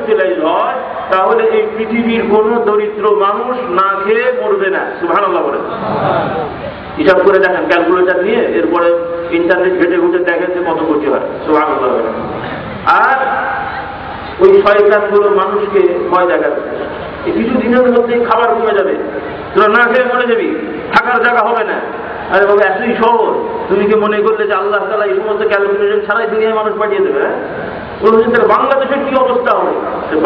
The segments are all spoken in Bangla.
ইউটিলাইজ হয় তাহলে এই পৃথিবীর কোন দরিদ্র মানুষ না খেয়ে মরবে না। সুবহানাল্লাহ বলে হিসাব করে দেখেন ক্যালকুলেটর নিয়ে, এরপরে ইন্টারনেট ঘেটে ঘুটে দেখেন যে কত কোটি হয়। সুবহানাল্লাহ। আর ওই শয়তানগুলো মানুষকে ভয় দেখাবে এই কিছু দিনের মধ্যেই খাবার কমে যাবে, তোরা না খেয়ে মরে যাবি, থাকার জায়গা হবে না। আরে বাবা এতই সহজ, তুমি কি মনে করলে যে আল্লাহ তাআলা এই সমস্ত ক্যালকুলেশন ছাড়াই দুনিয়ায় মানুষ পাঠিয়ে দেবে? বাংলাদেশের কি অবস্থা হবে?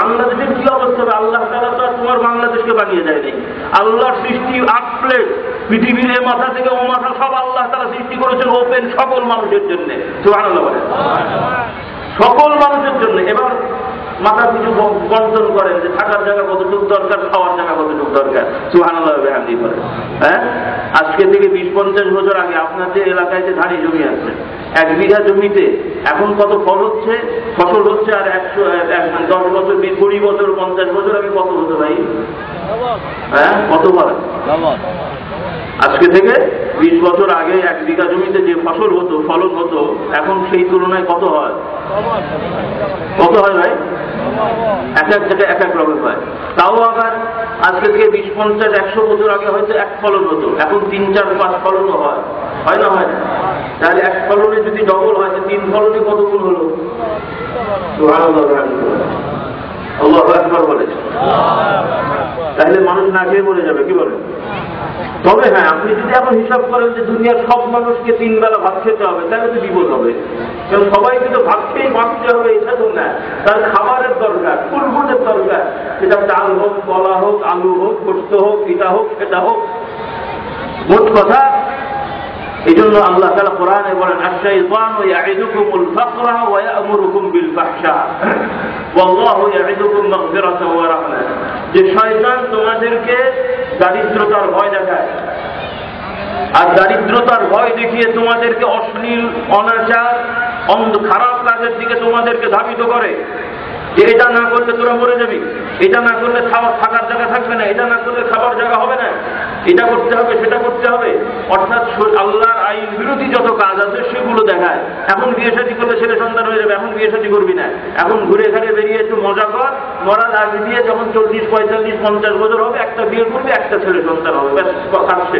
বাংলাদেশের কি অবস্থা হবে? আল্লাহ তাআলা তো তোমার বাংলাদেশকে বানিয়ে দেয় নাই। আল্লাহর সৃষ্টি 8 প্লেট, পৃথিবীর এ মাথা থেকে ও মাথা সব আল্লাহ তাআলা সৃষ্টি করেছেন ওপেন সকল মানুষের জন্য। সুবহানাল্লাহ বলে সকল মানুষের জন্য। এবার মাথা কিছু বন্টন করেন যে থাকার জায়গা কতটুকু দরকার, খাওয়ার জায়গা কতটুকু দরকার। সুবহানাল্লাহ বিহামদিহি করে। হ্যাঁ, আজকে থেকে 20-50 বছর আগে আপনার যে এলাকায় যে ধানি জমি আছে, 1 বিঘা জমিতে এখন কত ফল হচ্ছে, ফসল হচ্ছে, আর 10 বছর 20 বছর 50 বছর আগে কত হতো ভাই? হ্যাঁ, কত হয়? আজকে থেকে 20 বছর আগে 1 বিঘা জমিতে যে ফসল হতো, ফলন হতো, এখন সেই তুলনায় কত হয়? কত হয় ভাই? এক এক জায়গায় এক এক রকম হয়। তাও আবার আজকে থেকে 20-50-100 বছর আগে হয়তো 1 ফলন হতো, এখন 3-4-5 ফলনও হয়। হয় না? হয় না? তাহলে 1 ফলনে যদি ডবল হয়, 3 ফলনে কত গুণ হলো? আল্লাহু আকবার বলে। তাহলে মানুষ না খেয়ে মরে যাবে, কি বলেন? তবে হ্যাঁ, আপনি যদি এখন হিসাব করেন যে দুনিয়ার সব মানুষকে 3 বেলা ভাত খেতে হবে, তাহলে তো বিপদ হবে। কারণ সবাইকে তো ভাত খেয়েই বাঁচতে হবে এটা তো না, তার খাবারের দরকার, ফুলফুলের দরকার। সেটা চাল হোক, কলা হোক, আলু হোক, গোশত হোক, এটা হোক, সেটা হোক। মোট কথা, এই জন্য আল্লাহ তাআলা কোরআনে বলেন, আশ-শাইতানু ইয়া'iদুকুমুল ফাকরা ওয়া ইয়া'মুরুকুম বিল ফাহশা ওয়াল্লাহু ইয়া'iদুকুম মাগফিরাতাও ওয়া রাহমা। যে শয়তান তোমাদেরকে দারিদ্রতার ভয় দেখায়, আর দারিদ্রতার ভয় দেখিয়ে তোমাদেরকে অশ্লীল, অনাচার, খারাপ কাজের দিকে তোমাদেরকে ধাবিত করে যে এটা না করলে তোরা মরে যাবি, এটা না করলে থাকার জায়গা থাকবে না, এটা না করলে খাবার জায়গা হবে না, এটা করতে হবে, সেটা করতে হবে। অর্থাৎ আল্লাহর আইন বিরোধী যত কাজ আছে সেগুলো দেখায়। এখন বিয়ে শাদী করলে ছেলে সন্তান হয়ে যাবে, এখন বিয়ে শাদী করবি না, এখন ঘুরে ঘাড়ে বেরিয়ে একটু মজা কর, মরার আগে দিয়ে যখন 40-45-50 বছর হবে একটা বিয়ে করবে, একটা ছেলে সন্তান হবে, ব্যাস আসছে।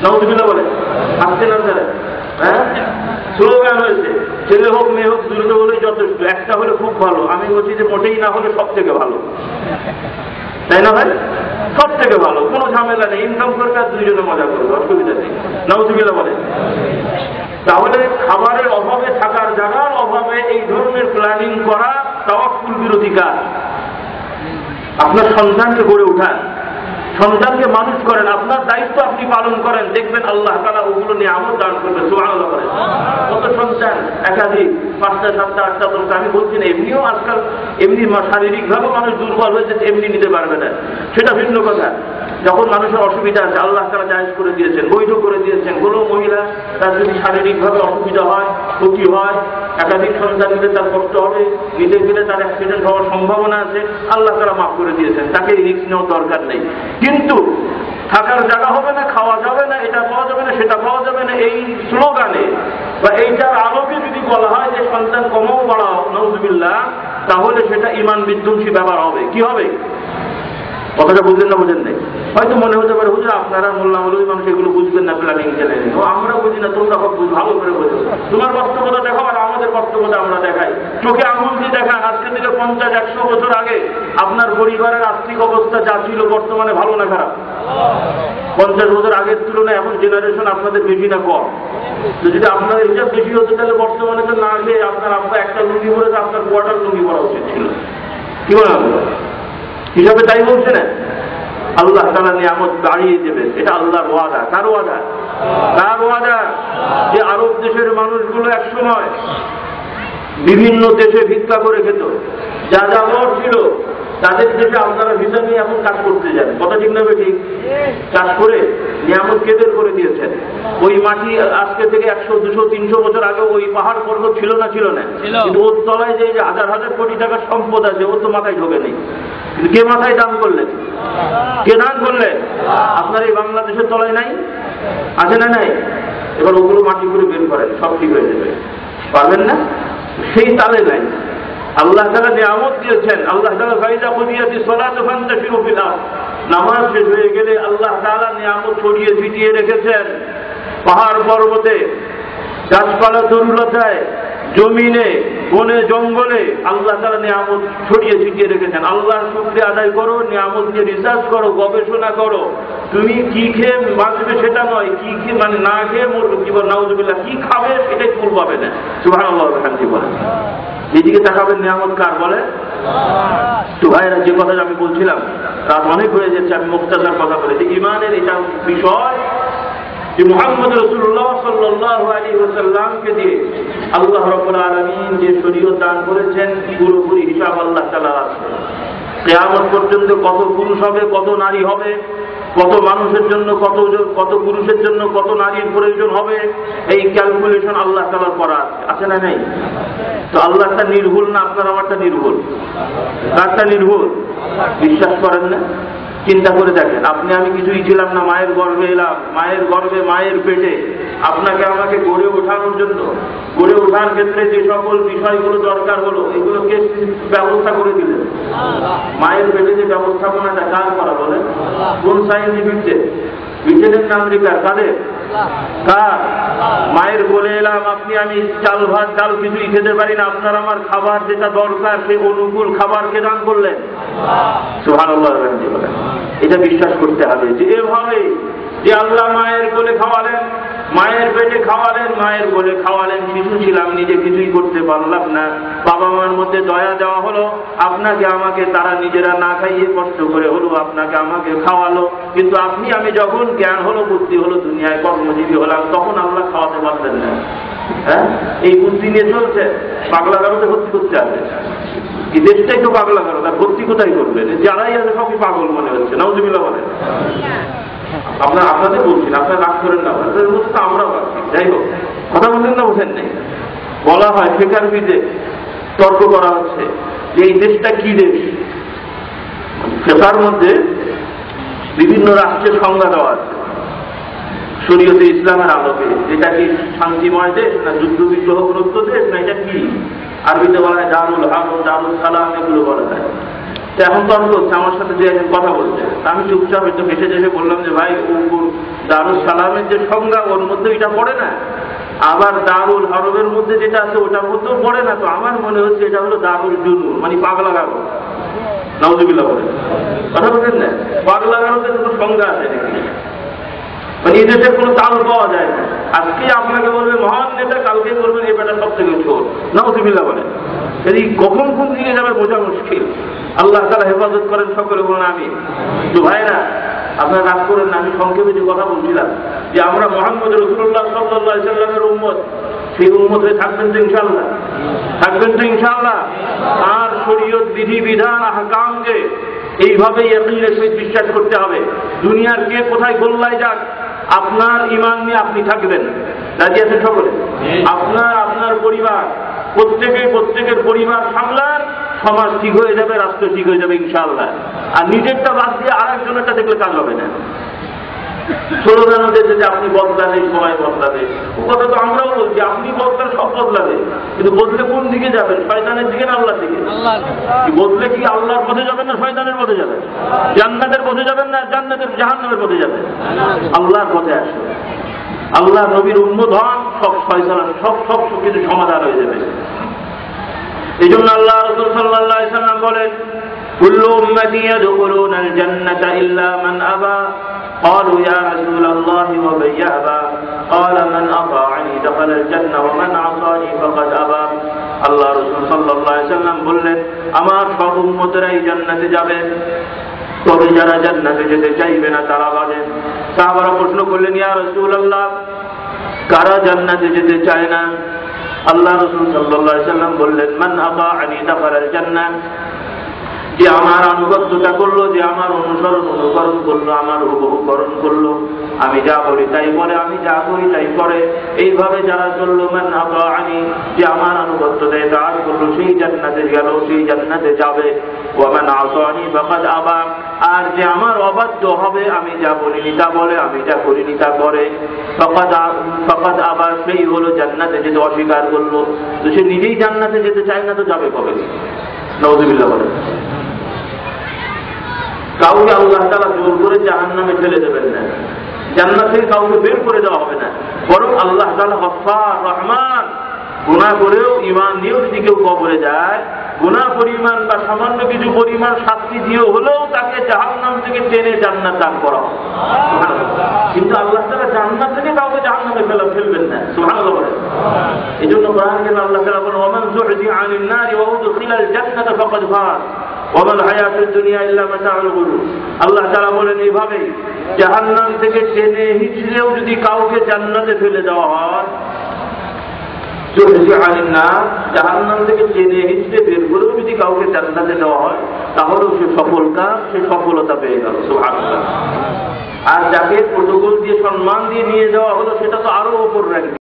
নাউযুবিল্লাহ বলে আসছে না স্যার? হ্যাঁ, স্লোগান হয়েছে, ছেলে হোক মেয়ে হোক দুটো হলেই যথেষ্ট, একটা হলে খুব ভালো। আমি বলছি যে মোটেই না হলে সব থেকে ভালো, তাই না ভাই? সব থেকে ভালো, কোনো ঝামেলা নেই, ইনকাম করবে আর দুইজনে মজা করবে, অসুবিধা নেই। নাউযুবিল্লাহ বলে। তাহলে খাবারের অভাবে, থাকার জায়গার অভাবে এই ধরনের প্ল্যানিং করা তাওয়াক্কুল বিরোধী কাজ। আপনার সন্তানকে গড়ে উঠান, সন্তানকে মানুষ করেন, আপনার দায়িত্ব আপনি পালন করেন, দেখবেন আল্লাহ তাআলা ওগুলো নিয়ে আমল দান করবে। সুবহানাল্লাহ বলে। কত সন্তান একাধিক 5টা 7টা 8টা 10টা, আমি বলছি না, এমনিও আজকাল এমনি শারীরিকভাবে মানুষ দুর্বল হয়েছে, এমনি নিতে পারবে না, সেটা ভিন্ন কথা। যখন মানুষের অসুবিধা আছে, আল্লাহ তাআলা জায়েজ করে দিয়েছেন, বৈধ করে দিয়েছেন। কোনো মহিলা তার যদি শারীরিকভাবে অসুবিধা হয়, ক্ষতি হয়, একাধিক সন্তান নিলে তার কষ্ট হবে, নিতে গেলে তার অ্যাক্সিডেন্ট হওয়ার সম্ভাবনা আছে, আল্লাহ তাআলা মাফ করে দিয়েছেন, তাকে রিস্ক নেওয়ার দরকার নেই। কিন্তু থাকার জায়গা হবে না, খাওয়া যাবে না, এটা পাওয়া যাবে না, সেটা পাওয়া যাবে না, এই স্লোগানে বা এইটার আলোকে যদি বলা হয় যে সন্তান কমাও বাড়াও, নাউযুবিল্লাহ, তাহলে সেটা ঈমান বিধ্বংসী ব্যাপার হবে। কি হবে? কথাটা বুঝলেন না বুঝেন নাই? হয়তো মনে হতে পারে হুজুর আপনারা মোল্লা মৌলভী মানুষ এগুলো বুঝবেন না, প্ল্যানিং চ্যানেল। ও আমরা বুঝি না, তোমরা ভালো করে বোঝো। তোমার বক্তব্যটা দেখো আর আমাদের বক্তব্যটা আমরা দেখাই, চোখে আঙুল দিয়ে দেখান। আজকে থেকে 50-100 বছর আগে আপনার পরিবারের আর্থিক অবস্থা যা ছিল বর্তমানে ভালো না খারাপ? 50 বছর আগের তুলনায় এখন জেনারেশন আপনাদের বেশি না কম? তো যদি আপনাদের হিসাব বেশি হতো তাহলে বর্তমানে তো না খেয়ে আপনার আব্বা একটা লুঙ্গি পরেছে, আপনার কোয়ার্টার লুঙ্গি পরা উচিত ছিল। কি বলেন আপনার হিসাবে? তাই বলছে না? আল্লাহ তাআলা নিয়ামত বাড়িয়ে দেবে, এটা আল্লাহর ওয়াদা। কার ওয়াদা? কার ওয়াদা? যে আরব দেশের মানুষগুলো একসময় বিভিন্ন দেশে ভিক্ষা করে খেত, যা যা মত ছিল তাদের দেশে আপনারা ভিসা নিয়ে এখন কাজ করতে যান। কথা ঠিক না ঠিক? চাষ করে নিয়ামত কেদের করে দিয়েছেন। ওই মাটি আজকে থেকে 100-200-300 বছর আগে ওই পাহাড় পর্বত ছিল না? ছিল না। কিন্তু ওর তলায় যে হাজার হাজার কোটি টাকার সম্পদ আছে, ওর তো মাথায় ঢোকে নেই। কিন্তু কে মাথায় দান করলেন? কে দান করলেন? আপনার এই বাংলাদেশের তলায় নাই? আছে না নাই? এবার ওগুলো মাটি করে বের করেন, সব ঠিক হয়ে যাবে। পারবেন না? সেই তালে নাই। আল্লাহ তাআলা নিয়ামত দিয়েছেন। আল্লাহ তাআলা ফাইদা কুদিয়াতিস সালাতু ফান্তাশিরু ফিল আরদ, নামাজ শেষ হয়ে গেলে আল্লাহ তাআলা নিয়ামত ছড়িয়ে ছিটিয়ে রেখেছেন পাহাড় পর্বতে, গাছপালা তরুলতায়, জমিনে, বনে জঙ্গলে আল্লাহ তাআলা নিয়ামত ছড়িয়ে ছিটিয়ে রেখেছেন। আল্লাহর শুকরিয়া আদায় করো, নিয়ামত নিয়ে রিসার্চ করো, গবেষণা করো। তুমি কি খেয়ে বাঁচবে সেটা নয়, কি খেয়ে মানে না খেয়ে মরবে, কি বল নাউজুবিল্লাহ, কি খাবে সেটাই ফুল পাবে না। সুবহানাল্লাহ শান্তি বলে এদিকে তাকাবেন, নিয়ামত কার বলে? তো ভাইরা, যে কথা আমি বলছিলাম রাত অনেক হয়ে যাচ্ছে, আমি মুখতাসার কথা বলেছি। ঈমানের এটা বিষয় যে মুহাম্মদ রাসূলুল্লাহ সাল্লাল্লাহু আলাইহি ওয়াসাল্লামকে দিয়ে আল্লাহ রাব্বুল আলামিন যে শরীয়ত দান করেছেন, পুরোপুরি হিসাব আল্লাহ তাআলা আছে। কিয়ামত পর্যন্ত কত পুরুষ হবে, কত নারী হবে, কত মানুষের জন্য কত পুরুষের জন্য কত নারীর প্রয়োজন হবে, এই ক্যালকুলেশন আল্লাহ তাআলার করা আছে না নেই? তো আল্লাহটা নির্ভুল না আপনার আমারটা নির্ভুল? কারটা নির্ভুল? বিশ্বাস করেন না? চিন্তা করে দেখেন, আপনি আমি কিছুই ছিলাম না, মায়ের গর্ভে এলাম, মায়ের গর্ভে মায়ের পেটে আপনাকে আমাকে গড়ে ওঠানোর জন্য, গড়ে ওঠার ক্ষেত্রে যে সকল বিষয়গুলো দরকার হলো এগুলোকে ব্যবস্থা করে দিলেন। মায়ের পেটে যে ব্যবস্থাপনাটা কার করা বলেন? কোন সাইন্টিফিকদের? ব্রিটেনের আমেরিকার? কাদের? কার? মায়ের বলে এলাম, আপনি আমি চাল ভাত ডাল কিছুই খেতে পারি না, আপনার আমার খাবার যেটা দরকার সেই অনুকূল খাবারকে দান করলেন। সুবহানাল্লাহ। এটা বিশ্বাস করতে হবে যে এভাবে যে আল্লাহ মায়ের কোলে খাওয়ালেন, মায়ের পেটে খাওয়ালেন, মায়ের কোলে খাওয়ালেন, শিশু ছিলাম, নিজে কিছুই করতে পারলাম না, বাবা মার মধ্যে দয়া দেওয়া হলো, আপনাকে আমাকে তারা নিজেরা না খাইয়ে কষ্ট করে হলো আপনাকে আমাকে খাওয়ালো, কিন্তু আপনি আমি যখন জ্ঞান হলো, বুদ্ধি হলো, দুনিয়ায় কর্মজীবী হলাম, তখন আল্লাহ খাওয়াতে পারতেন না। হ্যাঁ, এই বুদ্ধি নিয়ে চলছে, পাগলা গারদে ভর্তি করতে হবে। এই দেশটাই তো পাগলা গারদ, আর ভর্তি কোথায় করবেন? যারাই আছে সবই পাগল মনে হচ্ছে। নাউজুবিল্লাহ বলেন। আপনাদের বলছেন, আপনারা রাগ করেন না, আমরাও পাচ্ছি। যাই হোক, কথা বলছেন না, বোঝেন নেই। বলা হয় ফিকার বিদে তর্ক করা হচ্ছে যে এই দেশটা কি দেশ। ফিকার মধ্যে বিভিন্ন রাষ্ট্রের সংজ্ঞা দেওয়া আছে শরীয়তে ইসলামের আলোকে। এটা কি শান্তিময় দেশ, না যুদ্ধ বিগ্রহগ্রস্ত দেশ, না এটা কি? আরবিতে বলা হয় দারুল হারম, দারুল সালাম, এগুলো বলা হয়। এখন তর্ক হচ্ছে, আমার সাথে যে একজন কথা বলছে, আমি চুপচাপ একটু হেসে হেসে বললাম যে ভাই, দারুল সালামের যে সংজ্ঞা ওর মধ্যে এটা পড়ে না, আবার দারুল হরমের মধ্যে যেটা আছে ওটার মধ্যেও পড়ে না, তো আমার মনে হচ্ছে এটা হলো দারুল জুনুন, মানে পাগলা গারদ। নাউজুবিল্লাহ বলেন। কথা বলেন না, পাগলা গারদের কোনো সংজ্ঞা আছে নাকি? মানে এই দেশের কোনো তাল পাওয়া যায় না। আজকে আপনাকে বলবে মহান নেতা, কালকে বলবেন এই বেটা সব থেকে ছোট। নাউজুবিল্লাহ বলেন। এই কখন কোন দিকে যাবে বোঝা মুশকিল। আল্লাহ তাআলা হেফাজত করেন, সকলে বলেন আমিন। তো ভাইরা, আপনারা রাগ করেন না, আমি সংক্ষেপে যে কথা বলছিলাম যে আমরা মুহাম্মদ রাসূলুল্লাহ সাল্লাল্লাহু আলাইহি ওয়াসাল্লামের উম্মত, সেই উম্মত হয়ে থাকবেন তো ইনশাআল্লাহ? থাকবেন তো ইনশাআল্লাহ? আর শরীয়ত বিধি বিধান আহকামকে এইভাবে ইয়াকিনের সহিত বিশ্বাস করতে হবে। দুনিয়ার কে কোথায় গোল্লায় যাক, আপনার ঈমান নিয়ে আপনি থাকবেন। রাজি আছেন সকলে? আপনার পরিবার, প্রত্যেকের পরিবার সামলান, সমাজ ঠিক হয়ে যাবে, রাষ্ট্র ঠিক হয়ে যাবে ইনশাআল্লাহ। আর নিজেরটা বাদ দিয়ে আরেকজনেরটা দেখলে কাজ হবে না। স্লোগান দিয়েছে যে আপনি বদলালে সময় বদলাবে, ও কথা তো আমরাও বলছি, আপনি বদলালে সব বদলাবে, কিন্তু বদলে কোন দিকে যাবেন? শয়তানের দিকে না আল্লাহর দিকে? বদলে কি আল্লাহর পথে যাবেন না শয়তানের পথে যাবেন? জান্নাতের পথে যাবেন না জাহান্নামের পথে যাবেন? আল্লাহর পথে আসবে। আল্লাহ নবীর উম্মত হন, সব ফয়সালা, সব কিছু সমাধান হয়ে যাবে। এই জন্য আল্লাহ রাসূল সাল্লাল্লাহু আলাইহি ওয়াসাল্লাম বলেন, কুল্লু উম্মতি ইয়াদখুলুনাল জান্নাতা ইল্লা মান আবা। قالوا يا رسول الله ومن يأبى قال من أطاعني دخل الجنة ومن عصاني فقد أبى। আল্লাহ রাসূল সাল্লাল্লাহু আলাইহি ওয়াসাল্লাম বললেন, আমার সব উম্মতেরাই জান্নাতে যাবে, তবে যারা জান্নাতে যেতে চাইবে না তারা বাজে। সাহাবারা প্রশ্ন করলেন, ইয়া রাসূলুল্লাহ, কারা জান্নাতে যেতে চায় না? আল্লাহ রাসূল সাল্লাল্লাহু আলাইহি ওয়াসাল্লাম বললেন, মান আতাআনি দাখালাল জান্নাহ। যে আমার আনুগত্যতা করলো, যে আমার অনুকরণ করলো, আমার হুবহু করণ করলো, আমি যা বলি তাই বলে, আমি যা করি তাই করে। এইভাবে যারা চললো, মান আতাআনি, যে আমার আনুগত্য দেয়, তার করলো, সেই জান্নাতে গেল, সেই জান্নাতে যাবে। ওয়া মান আসানি ফাকাদ আবা, আর যে আমার অবাধ্য হবে, আমি যা বলিনি তা বলে, আমি যা করিনি তা করে, ফাকাদ আবা, সেই হলো জান্নাতে যেতে অস্বীকার করলো। তো সে নিজেই জান্নাতে যেতে চায় না, তো যাবে কবে? নাউযুবিল্লাহ বলে। কাউকে আল্লাহ তাআলা জোর করে জাহান্নামে ফেলে দেবেন না, জান্নাত থেকে কাউকে বের করে দেওয়া হবে না, বরং আল্লাহ তাআলা গফফার, রহমান। গুনাহ করেও ঈমান নিয়েও যদি কেউ কবরে যায়, গুনাহ পরিমাণ বা সামান্য কিছু পরিমাণ শাস্তি দিয়ে হলেও তাকে জাহান্নাম থেকে টেনে জান্নাত দান করা হবে। কিন্তু আল্লাহ তাআলা জান্নাত থেকে কাউকে জাহান্নামে ফেলবেন না। সুবহানাল্লাহ বলেন। এজন্য কোরআনে আল্লাহ তাআলা বলেন, ওয়া মান যুহজিহা আনিন নারি ওয়া উদখিলাল জান্নাতা ফাকাদ ফাজ ওয়া মাল হায়াতুদ দুনিয়া ইল্লা মাতাউল গুরুর। আল্লাহ তাআলা বলেন এইভাবে, জাহান্নাম থেকে টেনে হিচড়েও যদি কাউকে জান্নাতে ফেলে দেওয়া হয়, জাহান্নাম থেকে টেনে হিচড়ে বের করেও যদি কাউকে জান্নাতে দেওয়া হয়, তাহলেও সে সফল কাজ, সে সফলতা পেয়ে গেল। সুবহানাল্লাহ। আর যাকে প্রটোকল দিয়ে সম্মান দিয়ে নিয়ে যাওয়া হলো, সেটা তো আরো ওপর র্যাঙ্ক।